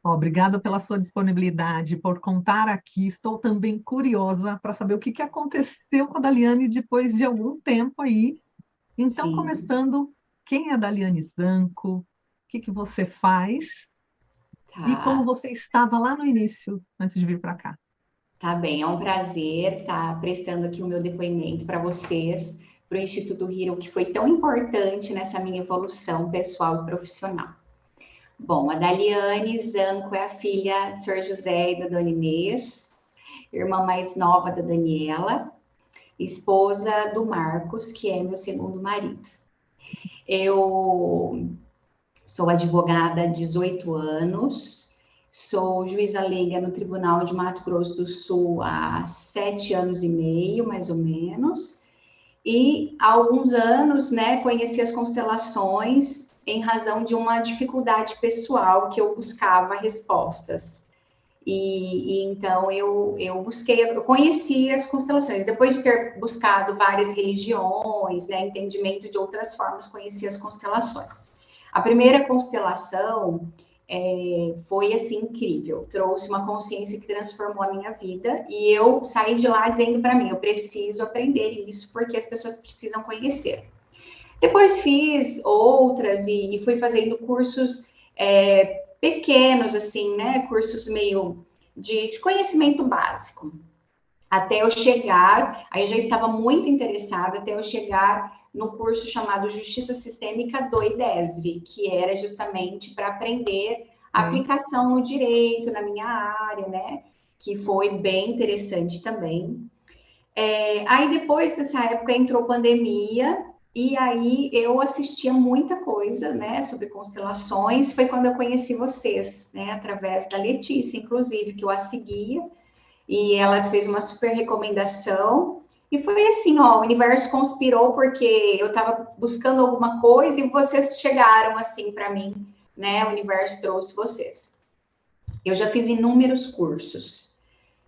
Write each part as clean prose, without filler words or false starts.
Obrigada pela sua disponibilidade, por contar aqui. Estou também curiosa para saber o que aconteceu com a Daliane depois de algum tempo aí. Então, Sim, começando, quem é a Daliane Zanco? O que você faz? E como tá. você estava lá no início, antes de vir para cá? Tá bem, é um prazer estar prestando aqui o meu depoimento para vocês, para o Instituto Hero, que foi tão importante nessa minha evolução pessoal e profissional. Bom, a Daliane Zanco é a filha do Sr. José e da Dona Inês, irmã mais nova da Daniela, esposa do Marcos, que é meu segundo marido. Eu sou advogada há 18 anos, sou juíza leiga no Tribunal de Mato Grosso do Sul há 7 anos e meio, mais ou menos. E há alguns anos, né, conheci as constelações em razão de uma dificuldade pessoal que eu buscava respostas. Então eu busquei, eu conheci as constelações. Depois de ter buscado várias religiões, né, entendimento de outras formas, conheci as constelações. A primeira constelação foi assim incrível, trouxe uma consciência que transformou a minha vida e eu saí de lá dizendo para mim, eu preciso aprender isso porque as pessoas precisam conhecer. Depois fiz outras e fui fazendo cursos pequenos, assim, né? Cursos meio de conhecimento básico. Até eu chegar, aí eu já estava muito interessada, até eu chegar no curso chamado Justiça Sistêmica do IDESV, que era justamente para aprender a Sim. aplicação no direito, na minha área, né? Que foi bem interessante também. Aí depois dessa época entrou pandemia e aí eu assistia muita coisa, né, sobre constelações. Foi quando eu conheci vocês, né, através da Letícia, inclusive, que eu a seguia e ela fez uma super recomendação. E foi assim, ó, o universo conspirou porque eu estava buscando alguma coisa e vocês chegaram assim para mim, né? O universo trouxe vocês. Eu já fiz inúmeros cursos,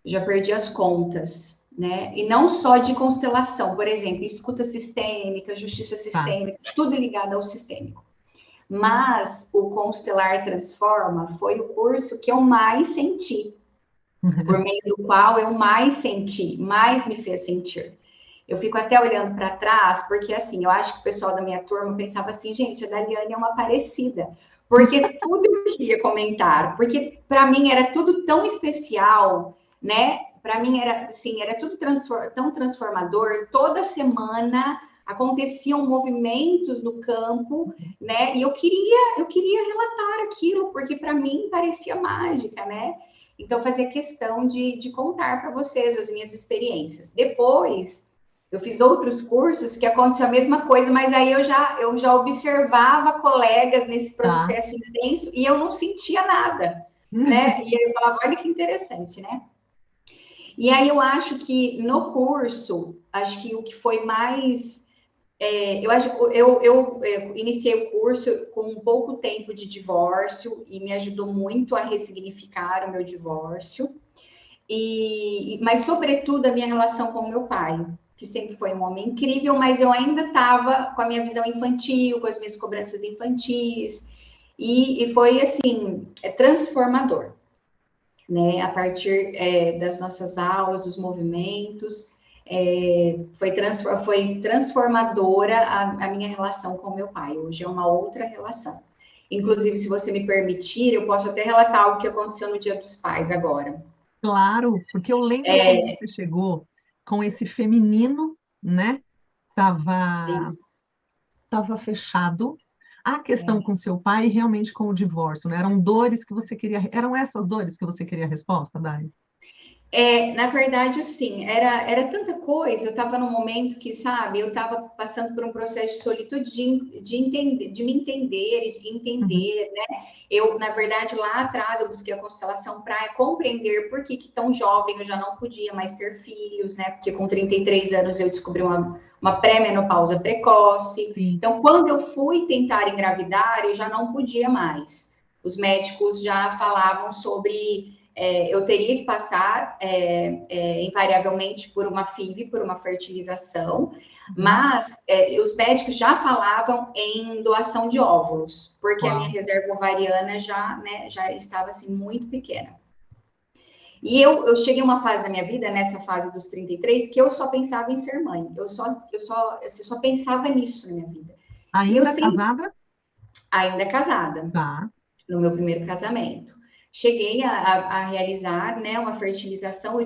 já perdi as contas, né? E não só de constelação, por exemplo, escuta sistêmica, justiça Tá. sistêmica, tudo ligado ao sistêmico. Mas o Constelar Transforma foi o curso que eu mais senti, por meio do qual eu mais senti, mais me fez sentir. Eu fico até olhando para trás, porque assim, eu acho que o pessoal da minha turma pensava assim, gente, a Daliane é uma parecida, porque tudo eu queria comentar, porque para mim era tudo tão especial, né? Para mim era assim, era tudo tão transformador. Toda semana aconteciam movimentos no campo, né? E eu queria relatar aquilo, porque para mim parecia mágica, né? Então, fazer questão de contar para vocês as minhas experiências. Depois, eu fiz outros cursos que aconteceu a mesma coisa, mas aí eu já observava colegas nesse Tá. processo intenso e eu não sentia nada, né? E aí eu falava, olha que interessante, né? E aí eu acho que no curso, acho que o que foi mais eu acho eu iniciei o curso com um pouco tempo de divórcio e me ajudou muito a ressignificar o meu divórcio. Mas sobretudo a minha relação com o meu pai, que sempre foi um homem incrível, mas eu ainda estava com a minha visão infantil, com as minhas cobranças infantis, e foi assim, transformador, né? A partir das nossas aulas, dos movimentos, foi transformadora a minha relação com meu pai. Hoje é uma outra relação. Inclusive, se você me permitir, eu posso até relatar algo que aconteceu no Dia dos Pais agora. Claro, porque eu lembro quando você chegou com esse feminino, né? Tava, Isso. tava fechado. A questão com seu pai e realmente com o divórcio, né? Eram dores que você queria, eram essas dores que você queria a resposta, Dani? Na verdade, assim, era tanta coisa, eu estava num momento que, sabe, eu estava passando por um processo de solitude, de entender, de me entender, de Uhum. entender, né? Eu, na verdade, lá atrás, eu busquei a constelação para compreender por que tão jovem eu já não podia mais ter filhos, né? Porque com 33 anos eu descobri uma pré-menopausa precoce. Sim. Então, quando eu fui tentar engravidar, eu já não podia mais. Os médicos já falavam sobre eu teria que passar invariavelmente por uma FIV, por uma fertilização. Uhum. Mas os médicos já falavam em doação de óvulos, porque a minha Uau. reserva ovariana já, né, já estava assim muito pequena. E eu cheguei a uma fase da minha vida, nessa fase dos 33, que eu só pensava em ser mãe. Eu só pensava nisso na minha vida. E eu Ainda sempre, casada? ainda casada, Tá. no meu primeiro casamento. Cheguei a realizar, né, uma fertilização.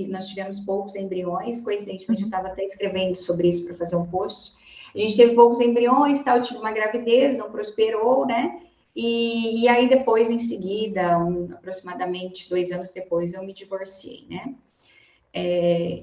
Nós tivemos poucos embriões. Coincidentemente, eu Uhum. estava até escrevendo sobre isso para fazer um post. A gente teve poucos embriões, tal. Eu tive uma gravidez, não prosperou, né? E aí depois, em seguida, aproximadamente 2 anos depois, eu me divorciei, né?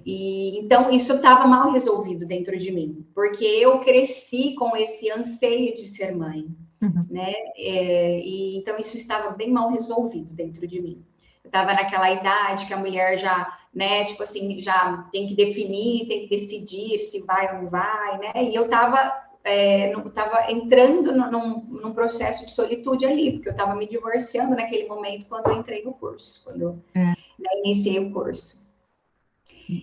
E então isso estava mal resolvido dentro de mim, porque eu cresci com esse anseio de ser mãe, Uhum. né? E então isso estava bem mal resolvido dentro de mim. Eu estava naquela idade que a mulher já, né, tipo assim, já tem que definir, tem que decidir se vai ou não vai, né? E eu estava entrando num processo de solitude ali, porque eu estava me divorciando naquele momento quando eu entrei no curso, quando eu, É, né, iniciei o curso.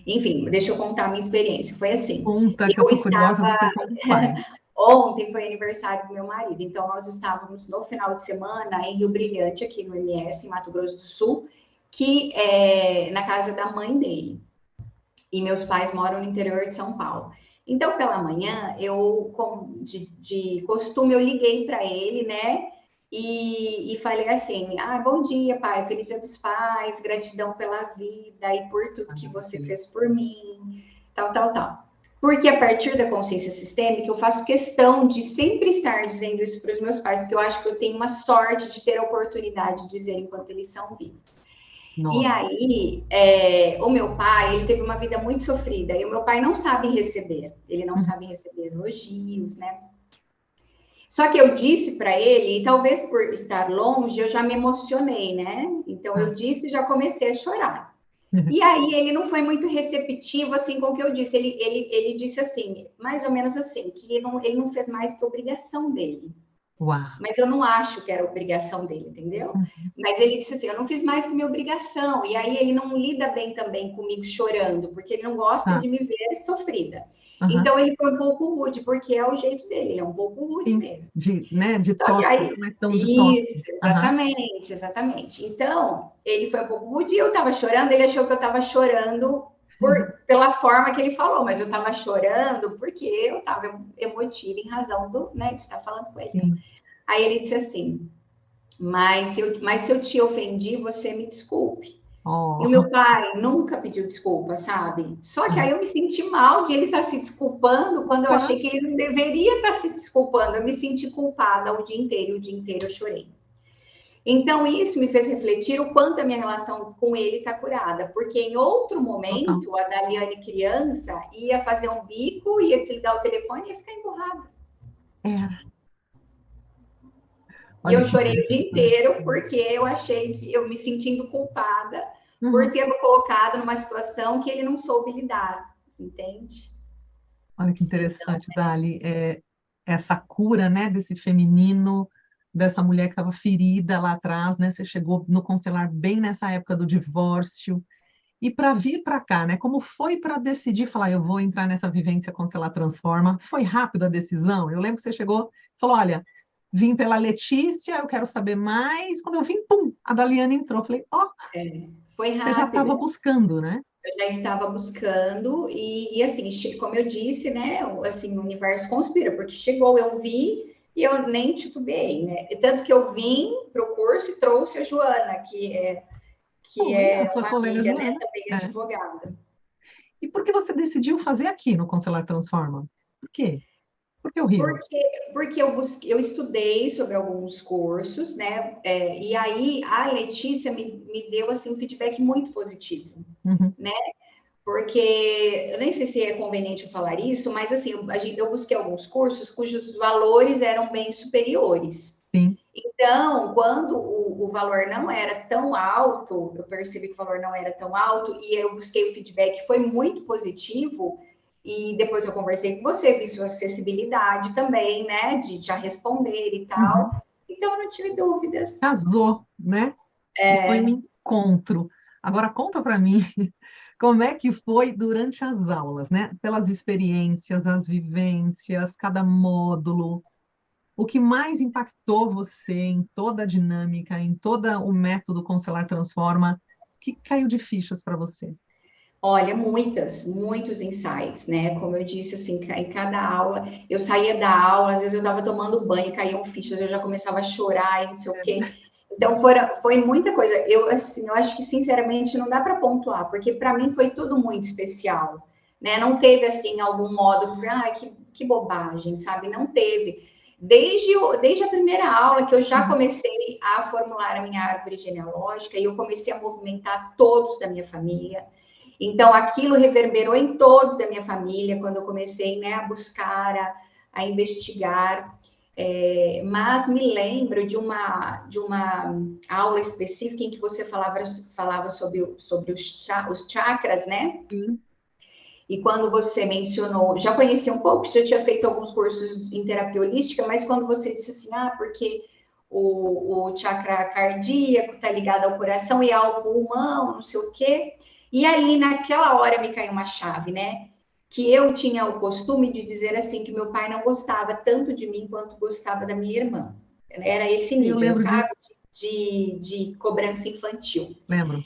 Enfim, deixa eu contar a minha experiência. Foi assim, conta que eu eu tô curiosa, estava depois como vai. Ontem foi aniversário do meu marido, então nós estávamos no final de semana em Rio Brilhante, aqui no MS, em Mato Grosso do Sul, que é na casa da mãe dele. E meus pais moram no interior de São Paulo. Então, pela manhã, eu, como de costume, eu liguei para ele, né? E falei assim: ah, bom dia, pai, feliz dia dos pais, gratidão pela vida e por tudo que Ah, você feliz. fez por mim, tal, tal, tal. Porque a partir da consciência sistêmica, eu faço questão de sempre estar dizendo isso para os meus pais, porque eu acho que eu tenho uma sorte de ter a oportunidade de dizer enquanto eles são vivos. E Nossa. aí, o meu pai, ele teve uma vida muito sofrida, e o meu pai não sabe receber, ele não Uhum. sabe receber elogios, né? Só que eu disse para ele, e talvez por estar longe, eu já me emocionei, né? Então eu Tá. disse e já comecei a chorar. E aí ele não foi muito receptivo assim com o que eu disse. Ele disse assim, mais ou menos assim, que ele não fez mais que a obrigação dele. Uau. Mas eu não acho que era obrigação dele, entendeu? Uhum. Mas ele disse assim: eu não fiz mais que minha obrigação. E aí ele não lida bem também comigo chorando, porque ele não gosta Tá. de me ver sofrida. Aham. Então ele foi um pouco rude, porque é o jeito dele, ele é um pouco rude Sim. mesmo. De, né, de Só que toque, aí, não é tão de toque. isso, Aham. exatamente, exatamente. Então, ele foi um pouco rude e eu estava chorando, ele achou que eu estava chorando pela forma que ele falou, mas eu estava chorando porque eu estava emotiva em razão né, de estar falando com ele. Sim. Aí ele disse assim: mas se eu te ofendi, você me desculpe. E o meu Oh. pai nunca pediu desculpa, sabe? Só que aí Aham. eu me senti mal de ele estar se desculpando quando eu Claro. achei que ele não deveria estar se desculpando. Eu me senti culpada o dia inteiro eu chorei. Então, isso me fez refletir o quanto a minha relação com ele está curada, porque em outro Total. momento, a Daliane criança ia fazer um bico, ia desligar o telefone e ia ficar emburrada. Era. E Olha eu que chorei o dia interessante. inteiro porque eu achei que eu me sentindo culpada por Uhum. tê-lo colocado numa situação que ele não soube lidar, entende? Olha que Então, interessante, Dali. Essa cura, né, desse feminino, dessa mulher que estava ferida lá atrás, né? Você chegou no Constelar bem nessa época do divórcio. E para vir para cá, né? Como foi para decidir falar, eu vou entrar nessa vivência Constelar Transforma? Foi rápida a decisão? Eu lembro que você chegou e falou, olha, vim pela Letícia, eu quero saber mais. Quando eu vim, pum, a Daliane entrou. Eu falei, ó, foi você já rápido. estava buscando, né? Eu já estava buscando e assim, como eu disse, né? Assim, o universo conspira, porque chegou, eu vi e eu nem titubeei, né? Tanto que eu vim para o curso e trouxe a Joana, que Foi a é sua uma colega amiga, né? Joana. Também É. advogada. E por que você decidiu fazer aqui no Constelar Transforma? Por quê? Por que o Heroes? Porque eu estudei sobre alguns cursos, né? E aí a Letícia me deu assim, um feedback muito positivo, Uhum. né? Porque eu nem sei se é conveniente eu falar isso, mas assim, eu busquei alguns cursos cujos valores eram bem superiores. Sim. Então, quando o valor não era tão alto, eu percebi que o valor não era tão alto e eu busquei o feedback, foi muito positivo. E depois eu conversei com você, vi sua acessibilidade também, né, de já responder e tal. Uhum. Então, eu não tive dúvidas. Casou, né? E foi um encontro. Agora conta para mim como é que foi durante as aulas, né? Pelas experiências, as vivências, cada módulo, o que mais impactou você em toda a dinâmica, em todo o método Constelar Transforma, que caiu de fichas para você? Olha, muitos insights, né? Como eu disse, assim, em cada aula, eu saía da aula, às vezes eu estava tomando banho, caíam fichas, eu já começava a chorar e não sei o quê. Então, foi muita coisa. Eu, assim, eu acho que, sinceramente, não dá para pontuar, porque para mim foi tudo muito especial, né? Não teve, assim, algum modo, que bobagem, sabe? Não teve. Desde a primeira aula que eu já comecei a formular a minha árvore genealógica e eu comecei a movimentar todos da minha família. Então, aquilo reverberou em todos da minha família, quando eu comecei, né, a buscar, a investigar. Mas me lembro de uma aula específica em que você falava sobre os chakras, né? Sim. E quando você mencionou, já conhecia um pouco, já tinha feito alguns cursos em terapia holística, mas quando você disse assim, porque o chakra cardíaco está ligado ao coração e ao pulmão, não sei o quê. E ali, naquela hora, me caiu uma chave, né? Que eu tinha o costume de dizer assim, que meu pai não gostava tanto de mim quanto gostava da minha irmã. Era esse Eu nível, lembro sabe? disso, De cobrança infantil. lembro.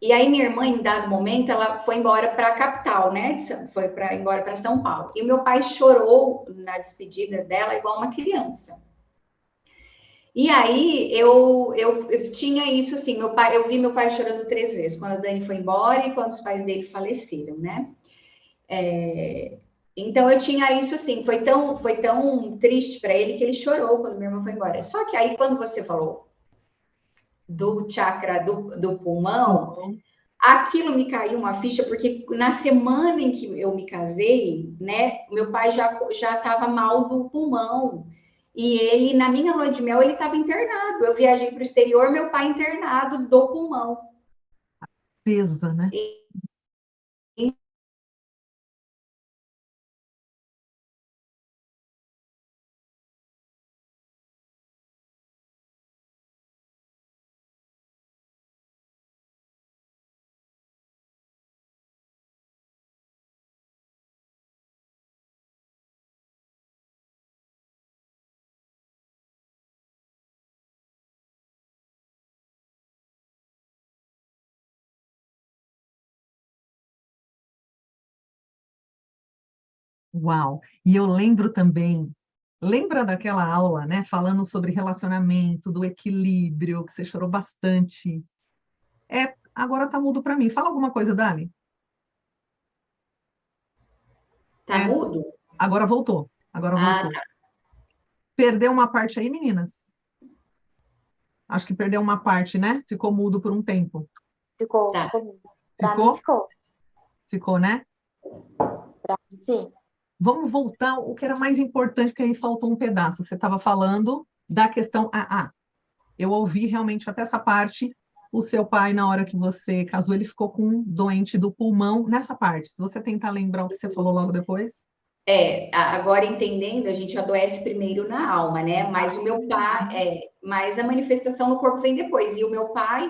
E aí minha irmã, em dado momento, ela foi embora para a capital, né? Foi embora para São Paulo. E o meu pai chorou na despedida dela igual uma criança. E aí eu tinha isso assim, eu vi meu pai chorando 3 vezes, quando a Dani foi embora e quando os pais dele faleceram, né? Então eu tinha isso assim, foi tão triste para ele que ele chorou quando minha irmã foi embora. Só que aí quando você falou do chakra do pulmão, Pulmão. aquilo me caiu uma ficha, porque na semana em que eu me casei, né, meu pai já estava mal do pulmão. E ele, na minha lua de mel, ele estava internado. Eu viajei para o exterior, meu pai internado do pulmão. Pesa, né? Uau! E eu lembro também, lembra daquela aula, né, falando sobre relacionamento, do equilíbrio, que você chorou bastante. Agora tá mudo para mim. Fala alguma coisa, Dani. Tá mudo? Agora voltou. Agora Ah, voltou. Perdeu uma parte aí, meninas? Acho que perdeu uma parte, né? Ficou mudo por um tempo. Ficou, tá. ficou mudo. Pra mim Ficou? ficou. Ficou, né? Pra mim, sim. Vamos voltar o que era mais importante, porque aí faltou um pedaço. Você estava falando da questão AA. Eu ouvi realmente até essa parte. O seu pai, na hora que você casou, ele ficou com um doente do pulmão nessa parte. Se você tentar lembrar o que você falou logo depois. Agora entendendo, a gente adoece primeiro na alma, né? Mas o meu pai, mas a manifestação no corpo vem depois. E o meu pai,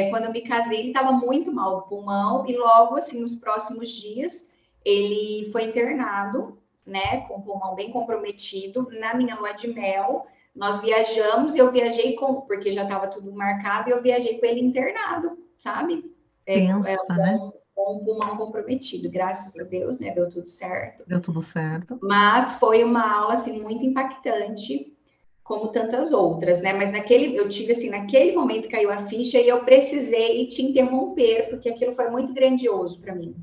quando eu me casei, ele estava muito mal do pulmão e logo, assim, nos próximos dias, ele foi internado, né, com o pulmão bem comprometido. Na minha lua de mel, nós viajamos, eu viajei porque já estava tudo marcado, e eu viajei com ele internado, sabe? Tensa, né? Com o pulmão comprometido. Graças a Deus, né, deu tudo certo. Deu tudo certo. Mas foi uma aula, assim, muito impactante, como tantas outras, né? Mas eu tive assim, naquele momento caiu a ficha e eu precisei te interromper, porque aquilo foi muito grandioso para mim.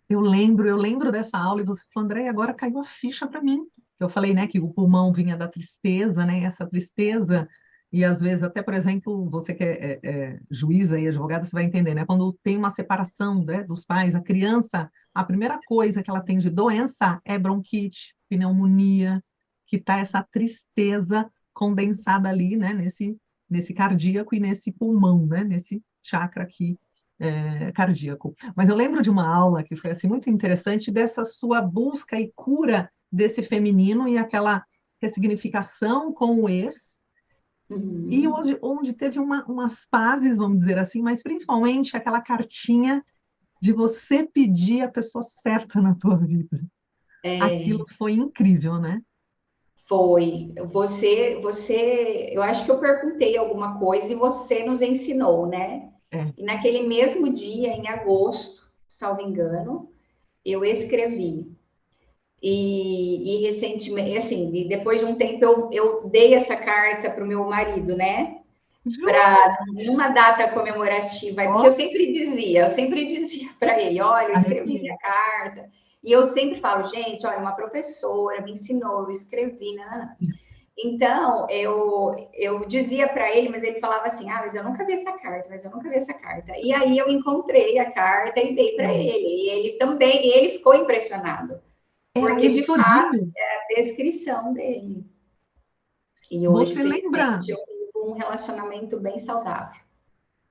Eu lembro dessa aula e você falou, André, agora caiu a ficha para mim. Eu falei, né, que o pulmão vinha da tristeza, né? Essa tristeza, e às vezes até, por exemplo, você que é juíza e advogada, você vai entender, né? Quando tem uma separação, né, dos pais, a criança, a primeira coisa que ela tem de doença é bronquite, pneumonia, que tá essa tristeza condensada ali, né, nesse cardíaco e nesse pulmão, né, nesse chakra aqui cardíaco. Mas eu lembro de uma aula que foi assim muito interessante dessa sua busca e cura desse feminino e aquela ressignificação com o ex. e Uhum. onde teve umas pazes, vamos dizer assim, mas principalmente aquela cartinha de você pedir a pessoa certa na tua vida. Aquilo É, foi incrível, né? foi. Eu acho que eu perguntei alguma coisa e você nos ensinou, né? É. E naquele mesmo dia, em agosto, salvo engano, eu escrevi. E recentemente, assim, e depois de um tempo eu dei essa carta para o meu marido, né? Jura? Para numa data comemorativa, porque Ó, eu sempre dizia para ele, olha, eu escrevi arrepiei. minha carta. E eu sempre falo, gente, olha, uma professora me ensinou, eu escrevi, né? Então, eu dizia para ele, mas ele falava assim, ah, mas eu nunca vi essa carta, mas eu nunca vi essa carta. E aí eu encontrei a carta e dei para É. ele. E ele também, ele ficou impressionado, Era porque isso de fato todinho. é a descrição dele. E hoje, Você lembra felizmente, eu vivo um relacionamento bem saudável.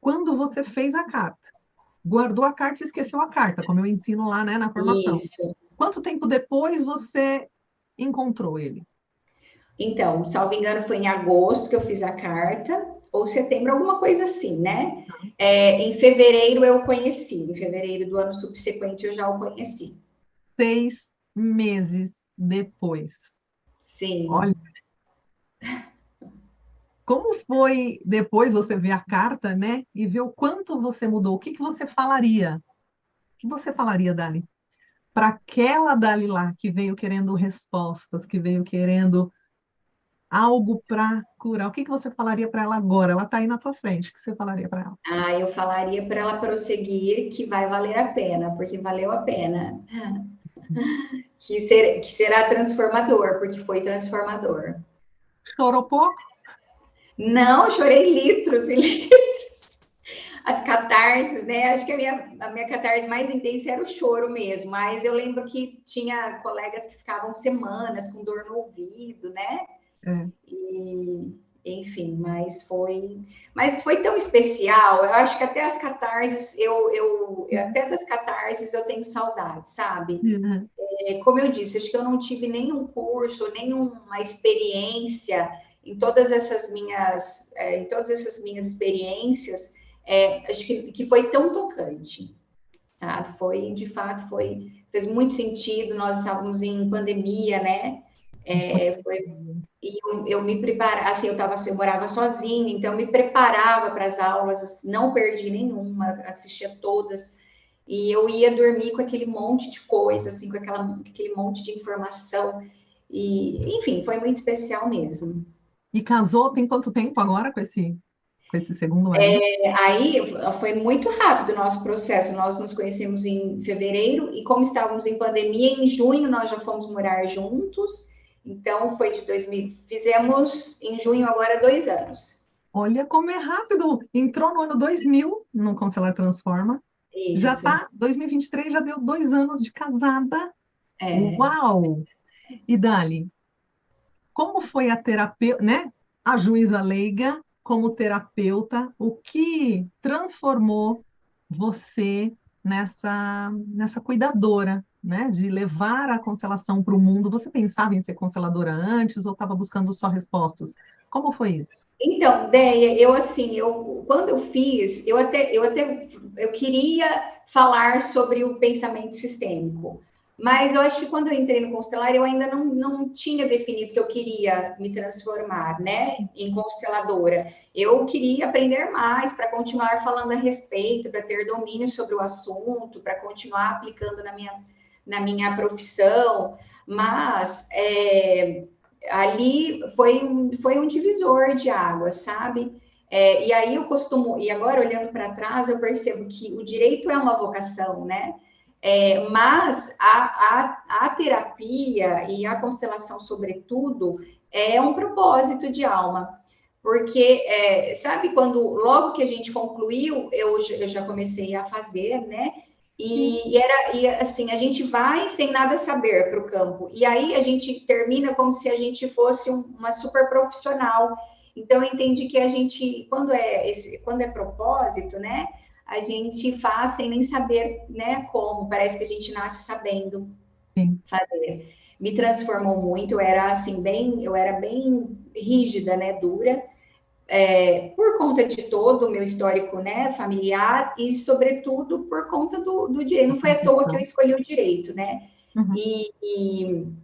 quando você fez a carta? Guardou a carta e esqueceu a carta, como eu ensino lá, né, na formação. Isso. Quanto tempo depois você encontrou ele? Então, salvo engano, foi em agosto que eu fiz a carta, ou setembro, alguma coisa assim, né? Em fevereiro eu o conheci, em fevereiro do ano subsequente eu já o conheci. 6 meses depois. Olha, Sim. como foi depois você ver a carta, né? E ver o quanto você mudou? O que que você falaria? O que você falaria, Dali? Para aquela Dali lá que veio querendo respostas, que veio querendo algo para curar. O que que você falaria para ela agora? Ela está aí na tua frente. O que você falaria para ela? Ah, eu falaria para ela prosseguir que vai valer a pena, porque valeu a pena. Que será transformador, porque foi transformador. Chorou pouco? Não, eu chorei litros e litros. As catarses, né? Acho que a minha catarse mais intensa era o choro mesmo, mas eu lembro que tinha colegas que ficavam semanas com dor no ouvido, né? É. E, enfim, mas foi tão especial. Eu acho que até as catarses, até das catarses eu tenho saudade, sabe? Uhum. Como eu disse, acho que eu não tive nenhum curso, nenhuma experiência em todas essas minhas experiências, acho que foi tão tocante, sabe? Foi, de fato, fez muito sentido. Nós estávamos em pandemia, né? Foi, e eu me preparava, assim, eu morava sozinha, então eu me preparava para as aulas, não perdi nenhuma, assistia todas. E eu ia dormir com aquele monte de coisa, assim, aquele monte de informação. E, enfim, foi muito especial mesmo. E casou tem quanto tempo agora com esse segundo marido? Aí foi muito rápido o nosso processo. Nós nos conhecemos em fevereiro e, como estávamos em pandemia, em junho nós já fomos morar juntos. Então, foi de 2000. Fizemos em junho agora 2 anos. Olha como é rápido. Entrou no ano 2000 no Constelar Transforma. Já Isso. tá, 2023 já deu 2 anos de casada. É. Uau! E Dali, como foi a terapia, né? A juíza leiga como terapeuta, o que transformou você nessa cuidadora, né? De levar a constelação para o mundo. Você pensava em ser consteladora antes ou estava buscando só respostas? Como foi isso? Então, Déia, eu assim, quando eu fiz, eu queria falar sobre o pensamento sistêmico, mas eu acho que quando eu entrei no constelar, eu ainda não tinha definido que eu queria me transformar, né, em consteladora. Eu queria aprender mais para continuar falando a respeito, para ter domínio sobre o assunto, para continuar aplicando na minha profissão, mas ali foi um divisor de águas, sabe? E aí e agora olhando para trás, eu percebo que o direito é uma vocação, né? Mas a terapia e a constelação, sobretudo, é um propósito de alma. Porque, sabe, logo que a gente concluiu, eu já comecei a fazer, né? Sim, E assim, a gente vai sem nada saber para o campo. E aí a gente termina como se a gente fosse uma super profissional. Então, eu entendi que a gente, quando é propósito, né? A gente faz sem nem saber, né, como. Parece que a gente nasce sabendo sim. fazer. Me transformou muito. Eu era bem rígida, né, dura. por conta de todo o meu histórico, né, familiar e, sobretudo, por conta do direito. Não foi à toa que eu escolhi o direito, né? Uhum.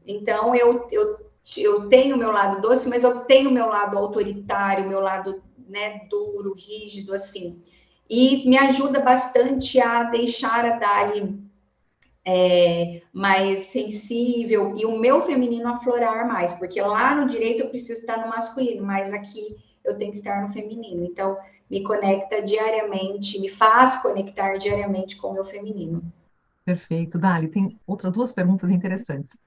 Então, eu tenho o meu lado doce, mas eu tenho o meu lado autoritário, o meu lado, né, duro, rígido, assim. E me ajuda bastante a deixar a Dali mais sensível e o meu feminino aflorar mais, porque lá no direito eu preciso estar no masculino, mas aqui eu tenho que estar no feminino. Então, me conecta diariamente, me faz conectar diariamente com o meu feminino. Perfeito. Dali, tem outras duas perguntas interessantes.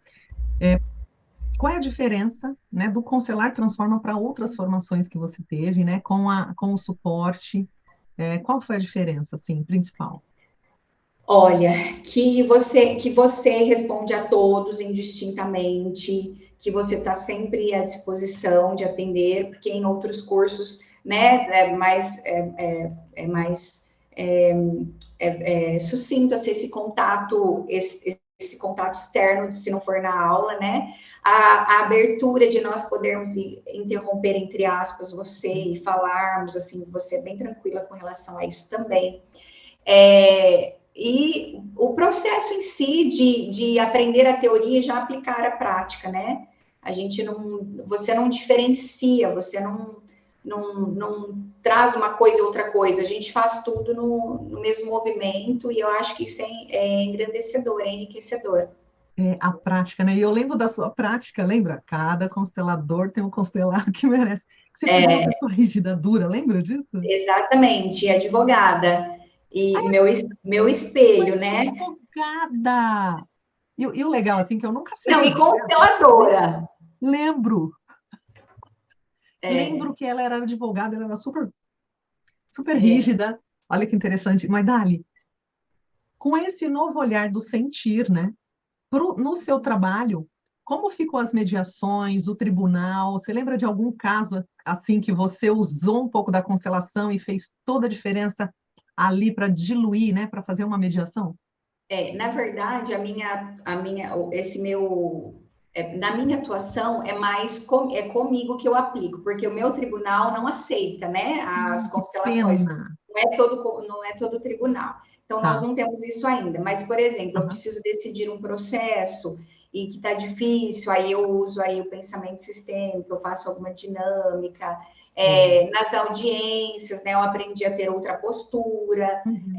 Qual é a diferença, né, do Constelar Transforma para outras formações que você teve, né, com o suporte? Qual foi a diferença, assim, principal? Olha, que você responde a todos indistintamente, que você está sempre à disposição de atender, porque em outros cursos, né, é mais sucinto assim, esse contato externo, se não for na aula, né? A abertura de nós podermos interromper, entre aspas, você e falarmos, assim, você é bem tranquila com relação a isso também. E o processo em si de aprender a teoria e já aplicar a prática, né? Você não diferencia, você não traz uma coisa e outra coisa, a gente faz tudo no mesmo movimento, e eu acho que isso é engrandecedor, é enriquecedor. A prática, né? E eu lembro da sua prática, lembra? Cada constelador tem um constelado que merece. Que você pegou uma pessoa rígida, dura, lembra disso? Exatamente, advogada. E meu espelho, Mas né? advogada! E o legal, assim, que eu nunca Não, sei, e né? consteladora. Lembro, É, lembro que ela era advogada, ela era super, super é. rígida. Olha que interessante. Mas, Dali, com esse novo olhar do sentir, né? No seu trabalho, como ficou as mediações, o tribunal? Você lembra de algum caso assim que você usou um pouco da constelação e fez toda a diferença ali para diluir, né, para fazer uma mediação? Na verdade, na minha atuação é mais comigo que eu aplico, porque o meu tribunal não aceita, né, as Que constelações. pena. Não é todo tribunal. Então, nós Tá. não temos isso ainda. Mas, por exemplo, eu Aham. preciso decidir um processo e que está difícil, aí eu uso aí o pensamento sistêmico, eu faço alguma dinâmica. Boa. Nas audiências, né, eu aprendi a ter outra postura. Uhum.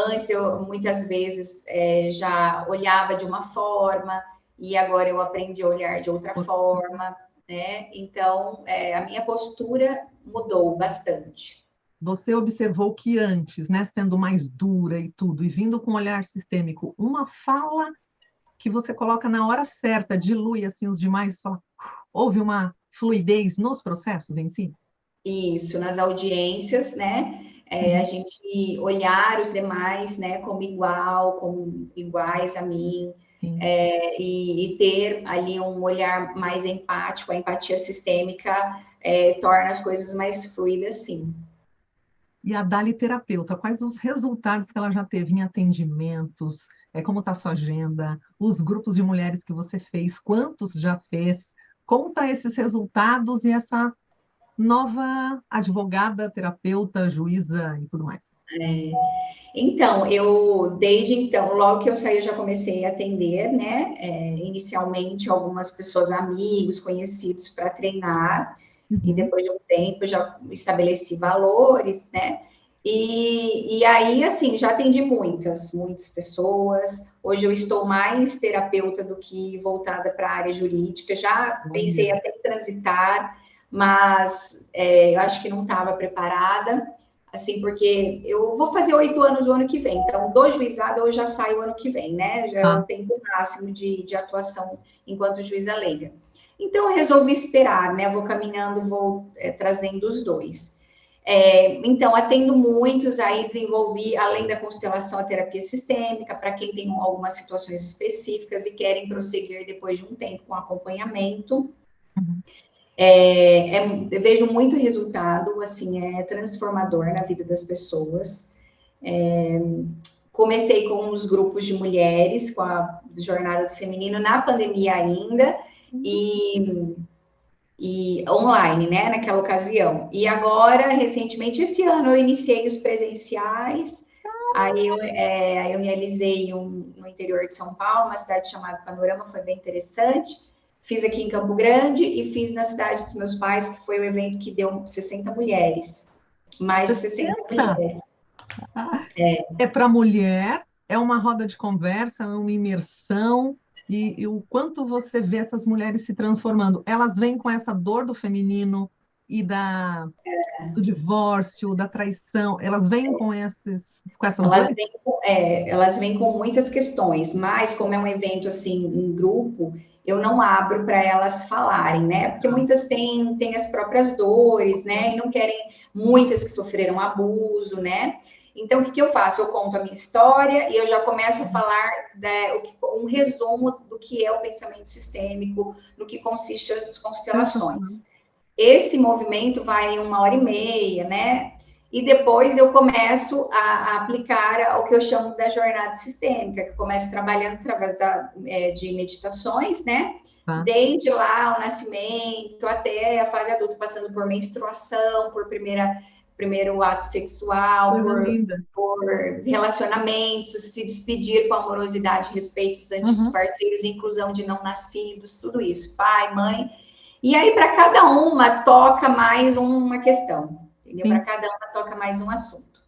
Antes, eu muitas vezes já olhava de uma forma, e agora eu aprendi a olhar de outra forma, né? Então, a minha postura mudou bastante. Você observou que antes, né, sendo mais dura e tudo, e vindo com um olhar sistêmico, uma fala que você coloca na hora certa, dilui assim os demais, fala, houve uma fluidez nos processos em si? Isso, nas audiências, né? A Uhum. gente olhar os demais, né, como iguais a mim, Sim. e ter ali um olhar mais empático, a empatia sistêmica torna as coisas mais fluidas, sim. E a Dali terapeuta, quais os resultados que ela já teve em atendimentos? Como está a sua agenda? Os grupos de mulheres que você fez, quantos já fez? Conta esses resultados e essa nova advogada, terapeuta, juíza e tudo mais. Então, desde então, logo que eu saí, eu já comecei a atender, né? Inicialmente, algumas pessoas, amigos, conhecidos, para treinar, e Uhum. depois de um tempo, já estabeleci valores, né? E aí, assim, já atendi muitas pessoas. Hoje eu estou mais terapeuta do que voltada para a área jurídica. Já pensei Olha, até em transitar, mas eu acho que não estava preparada, assim, porque eu vou fazer 8 anos o ano que vem, então do juizado eu já saio o ano que vem, né? Já é o tá. tempo máximo de atuação enquanto juíza leiga. Então eu resolvi esperar, né? Vou caminhando, vou trazendo os dois. Então, atendo muitos, aí desenvolvi, além da constelação, a terapia sistêmica, para quem tem algumas situações específicas e querem prosseguir depois de um tempo com acompanhamento. Uhum. Eu vejo muito resultado, assim, é transformador na vida das pessoas. Comecei com os grupos de mulheres, com a Jornada do Feminino, na pandemia ainda, e, e online, né, naquela ocasião. E agora, recentemente, esse ano, eu iniciei os presenciais. Aí eu realizei no interior de São Paulo, uma cidade chamada Panorama, foi bem interessante. Fiz aqui em Campo Grande e fiz na cidade dos meus pais, que foi o evento que deu 60 mulheres. Mais de 60 60? mulheres. É para mulher, é uma roda de conversa, é uma imersão, e o quanto você vê essas mulheres se transformando. Elas vêm com essa dor do feminino e do divórcio, da traição, elas vêm com essas dores? Elas vêm com muitas questões, mas como é um evento assim em grupo, eu não abro para elas falarem, né? Porque muitas têm as próprias dores, né? E não querem, muitas que sofreram abuso, né? Então, o que eu faço? Eu conto a minha história e eu já começo a falar um resumo do que é o pensamento sistêmico, no que consiste as Sensacional. constelações. Esse movimento vai em 1h30, né? E depois eu começo a aplicar o que eu chamo da jornada sistêmica, que eu começo trabalhando através de meditações, né? Tá? Desde lá o nascimento até a fase adulta, passando por menstruação, por primeiro ato sexual, Coisa linda. por relacionamentos, se despedir com amorosidade, respeito aos antigos parceiros, inclusão de não nascidos, tudo isso, pai, mãe. E aí, para cada uma, toca mais uma questão, entendeu? Para cada uma, toca mais um assunto.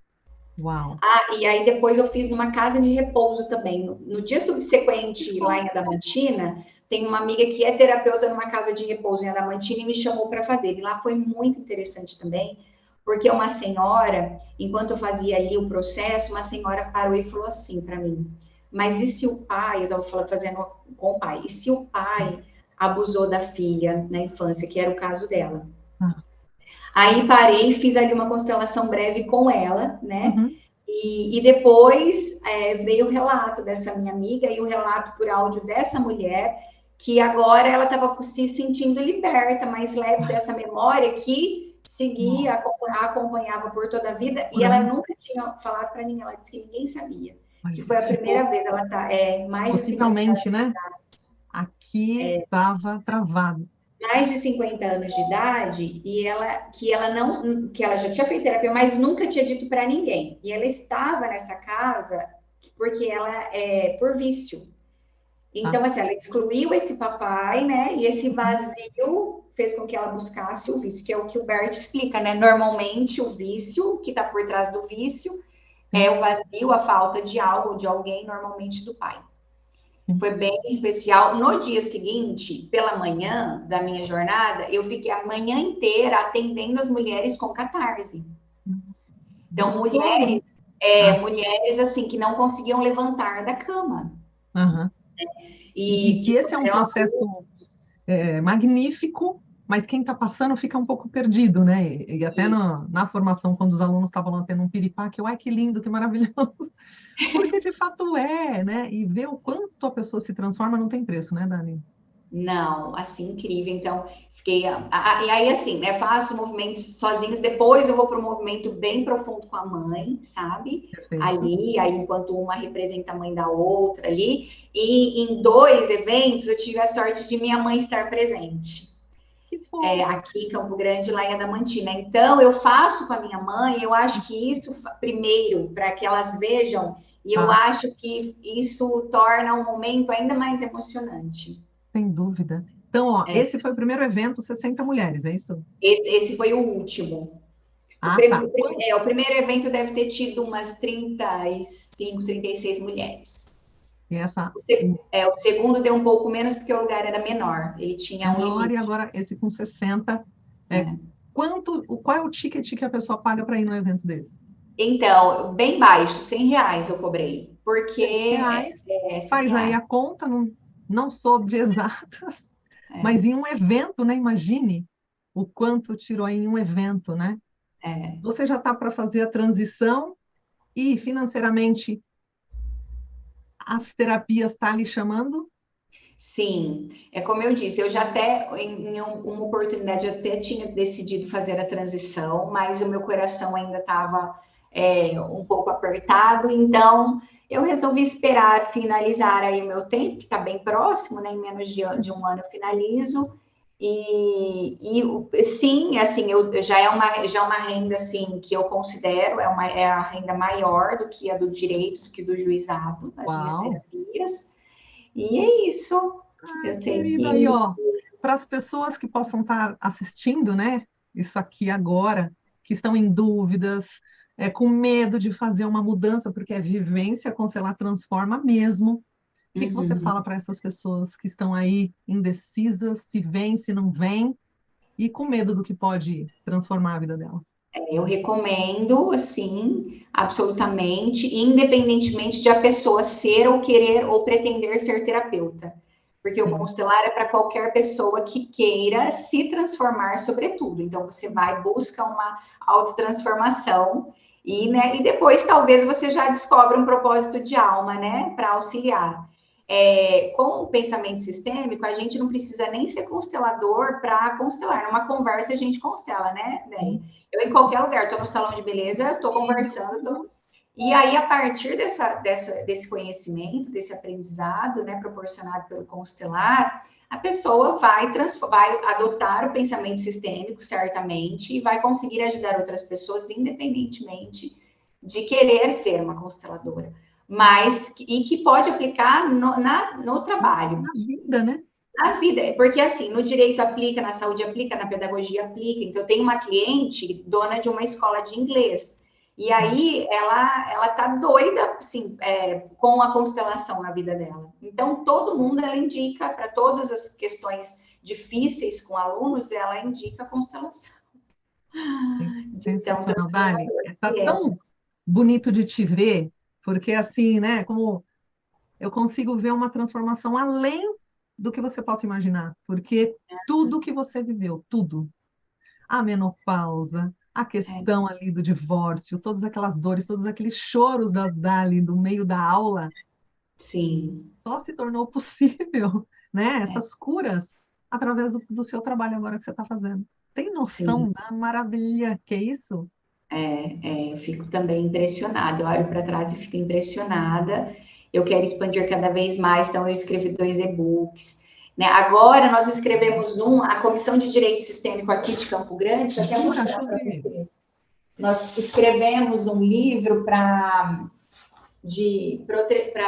Uau. E aí depois eu fiz numa casa de repouso também. No dia subsequente, lá em Adamantina, tem uma amiga que é terapeuta numa casa de repouso em Adamantina e me chamou para fazer. E lá foi muito interessante também, porque uma senhora, enquanto eu fazia ali o processo, uma senhora parou e falou assim para mim: mas e se o pai, eu estava fazendo com o pai, e se o pai abusou da filha na infância, que era o caso dela? Aí parei e fiz ali uma constelação breve com ela, né? E depois veio o relato dessa minha amiga e o relato por áudio dessa mulher, que agora ela estava se sentindo liberta, mais leve dessa memória que seguia, acompanhava por toda a vida, e ela nunca tinha falado para ninguém, ela disse que ninguém sabia, que foi a primeira vez, ela está mais de 50 possivelmente, né? Aqui estava travado. mais de 50 anos de idade e que ela já tinha feito terapia, mas nunca tinha dito para ninguém. E ela estava nessa casa porque ela é por vício. Então, assim, ela excluiu esse papai, né? E esse vazio fez com que ela buscasse o vício, que é o que o Bert explica, né? Normalmente, o vício, que está por trás do vício, é o vazio, a falta de algo, de alguém, normalmente do pai. Foi bem especial. No dia seguinte, pela manhã da minha jornada, eu fiquei a manhã inteira atendendo as mulheres com catarse. Então, mulheres assim que não conseguiam levantar da cama. E que esse é um processo magnífico, mas quem está passando fica um pouco perdido, né? E até na formação, quando os alunos estavam lá tendo um piripaque, ai, que lindo, que maravilhoso. Porque de fato né? E ver o quanto a pessoa se transforma não tem preço, né, Dani? Não, assim, incrível. Então, fiquei. E aí, assim, né? Faço movimentos sozinhos, depois eu vou para um movimento bem profundo com a mãe, sabe? Perfeito. Ali, aí, enquanto uma representa a mãe da outra ali. E em 2 eventos eu tive a sorte de minha mãe estar presente. Aqui em Campo Grande, lá em Adamantina. Então, eu faço com a minha mãe, eu acho que isso, primeiro, para que elas vejam, e eu acho que isso torna um momento ainda mais emocionante. Sem dúvida. Então, esse foi o primeiro evento, 60 mulheres, é isso? Esse foi o último. Tá. O primeiro evento deve ter tido umas 35, 36 mulheres. E o segundo deu um pouco menos, porque o lugar era menor. Ele tinha um limite. E agora esse com 60. Qual é o ticket que a pessoa paga para ir num evento desse? Então, bem baixo, R$100 eu cobrei. Porque... Reais, faz aí a conta, não sou de exatas, mas em um evento, né? Imagine o quanto tirou em um evento, né? Você já está para fazer a transição e financeiramente as terapias estão lhe chamando? Sim, é como eu disse, eu já até, em uma oportunidade, eu até tinha decidido fazer a transição, mas o meu coração ainda estava um pouco apertado, então eu resolvi esperar finalizar aí o meu tempo, que está bem próximo, né? Em menos de um ano eu finalizo, Sim, assim, já é uma renda assim que eu considero é a renda maior do que a do direito, do que do juizado, nas minhas Uau! terapias. E é isso. Eu Ai, sei querida, aí, que ó, para as pessoas que possam estar assistindo, né, isso aqui agora, que estão em dúvidas, com medo de fazer uma mudança, porque é vivência constelar transforma mesmo. O que que você Uhum. fala para essas pessoas que estão aí indecisas, se vêm, se não vêm, e com medo do que pode transformar a vida delas? Eu recomendo, assim, absolutamente, independentemente de a pessoa ser ou querer ou pretender ser terapeuta. Porque o Sim. constelar é para qualquer pessoa que queira se transformar, sobretudo. Então, você vai, busca uma autotransformação e, né, e depois talvez você já descobre um propósito de alma, né, para auxiliar. Com o pensamento sistêmico, a gente não precisa nem ser constelador para constelar. Numa conversa, a gente constela, né? Eu, em qualquer lugar, estou no salão de beleza, estou conversando. E aí, a partir desse conhecimento, desse aprendizado, né, proporcionado pelo constelar, a pessoa vai adotar o pensamento sistêmico, certamente, e vai conseguir ajudar outras pessoas, independentemente de querer ser uma consteladora. E que pode aplicar no trabalho. Na vida, né? Na vida, porque assim, no direito aplica, na saúde aplica, na pedagogia aplica. Então, eu tenho uma cliente, dona de uma escola de inglês, e aí ela tá doida, assim, com a constelação na vida dela. Então, todo mundo ela indica, para todas as questões difíceis com alunos, ela indica a constelação. Então, Sensacional, Dali. transformador. Tá tão bonito de te ver, porque assim, né, como eu consigo ver uma transformação além do que você possa imaginar, porque tudo que você viveu, tudo, a menopausa, a questão ali do divórcio, todas aquelas dores, todos aqueles choros da Dali no meio da aula, Sim. só se tornou possível, né? Essas curas através do seu trabalho agora que você está fazendo. Tem Sim. noção da maravilha que é isso? Eu fico também impressionada. Eu olho para trás e fico impressionada. Eu quero expandir cada vez mais, então eu escrevi 2 e-books. Né? Agora nós escrevemos a Comissão de Direito Sistêmico aqui de Campo Grande, deixa eu até Jura, mostrar deixa eu para ver. vocês. Nós escrevemos um livro para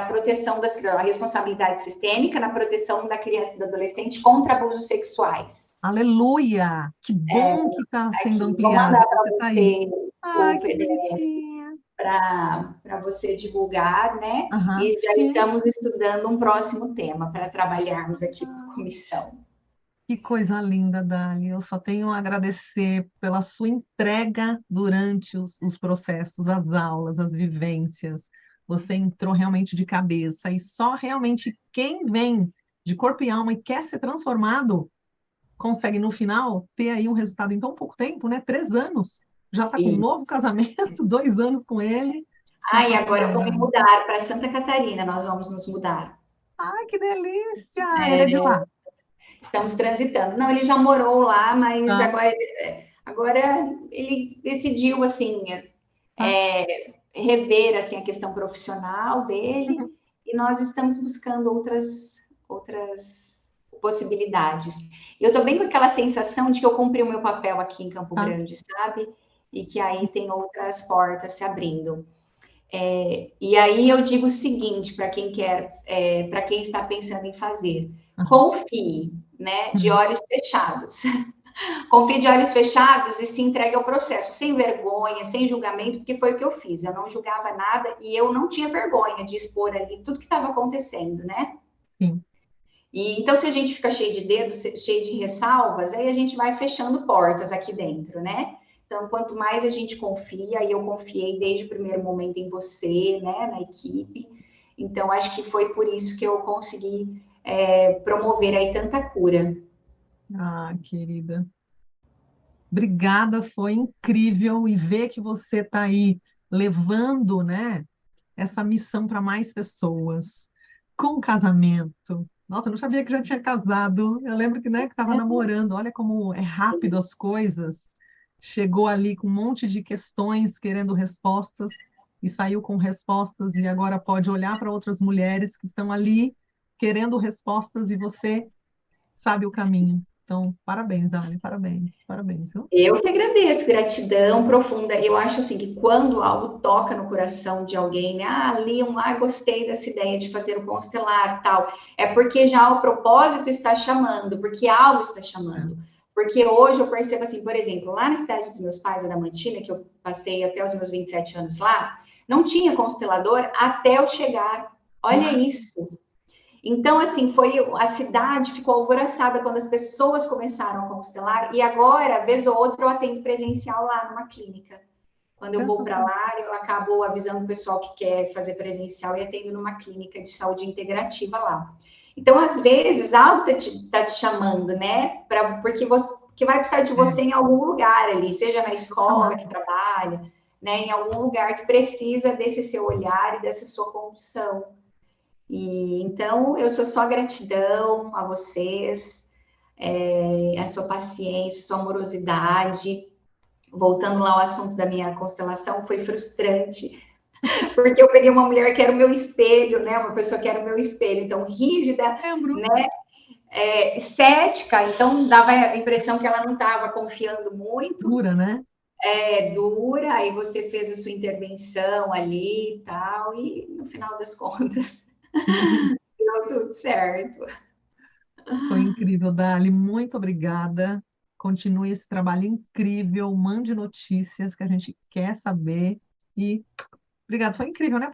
proteção das crianças, a responsabilidade sistêmica na proteção da criança e do adolescente contra abusos sexuais. Aleluia! Que bom que está sendo Aqui, vou ampliado mandar e você para está aí. você Ai, o que PDF bonitinha. para você divulgar, né? Aham, E já sim. estamos estudando um próximo tema para trabalharmos aqui com a comissão. Que coisa linda, Dali. Eu só tenho a agradecer pela sua entrega durante os processos, as aulas, as vivências. Você entrou realmente de cabeça e só realmente quem vem de corpo e alma e quer ser transformado consegue no final ter aí um resultado em tão pouco tempo, né? 3 anos. Já está com um novo Isso. casamento, 2 anos com ele. E agora eu Sensacional, vou me Dali. mudar para Santa Catarina, nós vamos nos mudar. Ai, que delícia! Ele é de lá. Estamos transitando. Não, ele já morou lá, mas Tá, agora ele decidiu, assim, tá. rever, assim, a questão profissional dele, Uhum. e nós estamos buscando outras possibilidades. Eu estou bem com aquela sensação de que eu cumpri o meu papel aqui em Campo Tá. Grande, sabe? E que aí tem outras portas se abrindo. E aí eu digo o seguinte para quem quer, para quem está pensando em fazer, Aham. confie, né, de Uhum. olhos fechados. Confie de olhos fechados e se entregue ao processo, sem vergonha, sem julgamento, porque foi o que eu fiz. Eu não julgava nada e eu não tinha vergonha de expor ali tudo que estava acontecendo, né? Sim. E então, se a gente fica cheio de dedos, cheio de ressalvas, aí a gente vai fechando portas aqui dentro, né? Então, quanto mais a gente confia, e eu confiei desde o primeiro momento em você, né, na equipe. Então, acho que foi por isso que eu consegui promover aí tanta cura. Ah, querida. Obrigada, foi incrível e ver que você está aí levando, né, essa missão para mais pessoas com casamento. Nossa, eu não sabia que já tinha casado. Eu lembro que, né, que estava namorando. Olha como é rápido as coisas. Chegou ali com um monte de questões, querendo respostas e saiu com respostas e agora pode olhar para outras mulheres que estão ali querendo respostas e você sabe o caminho. Então, parabéns, Dani, parabéns, parabéns, viu? Eu que agradeço, gratidão profunda. Eu acho assim que quando algo toca no coração de alguém, né? Ah, Leon, gostei dessa ideia de fazer o constelar, tal. É porque já o propósito está chamando, porque algo está chamando. Porque hoje eu percebo assim, por exemplo, lá na cidade dos meus pais, Adamantina, que eu passei até os meus 27 anos lá, não tinha constelador até eu chegar. Olha Uau, isso. Então, assim, foi a cidade ficou alvoroçada quando as pessoas começaram a constelar, e agora, vez ou outra, eu atendo presencial lá numa clínica. Quando eu vou para sensacional. lá, eu acabo avisando o pessoal que quer fazer presencial e atendo numa clínica de saúde integrativa lá. Então, às vezes, algo está te chamando, né? Porque você que vai precisar de É, você em algum lugar ali, seja na tô escola que chamando. trabalha, né? Em algum lugar que precisa desse seu olhar e dessa sua condução. E então eu sou só gratidão a vocês, a sua paciência, sua amorosidade. Voltando lá ao assunto da minha constelação, foi frustrante, porque eu peguei uma mulher que era o meu espelho, né? Uma pessoa que era o meu espelho, então rígida, Lembro, né? Cética, então dava a impressão que ela não estava confiando muito, dura, né? dura, aí você fez a sua intervenção ali e tal, e no final das contas deu tudo certo. Foi incrível, Dali. Muito obrigada. Continue esse trabalho incrível. Mande notícias que a gente quer saber. E obrigado, foi incrível, né?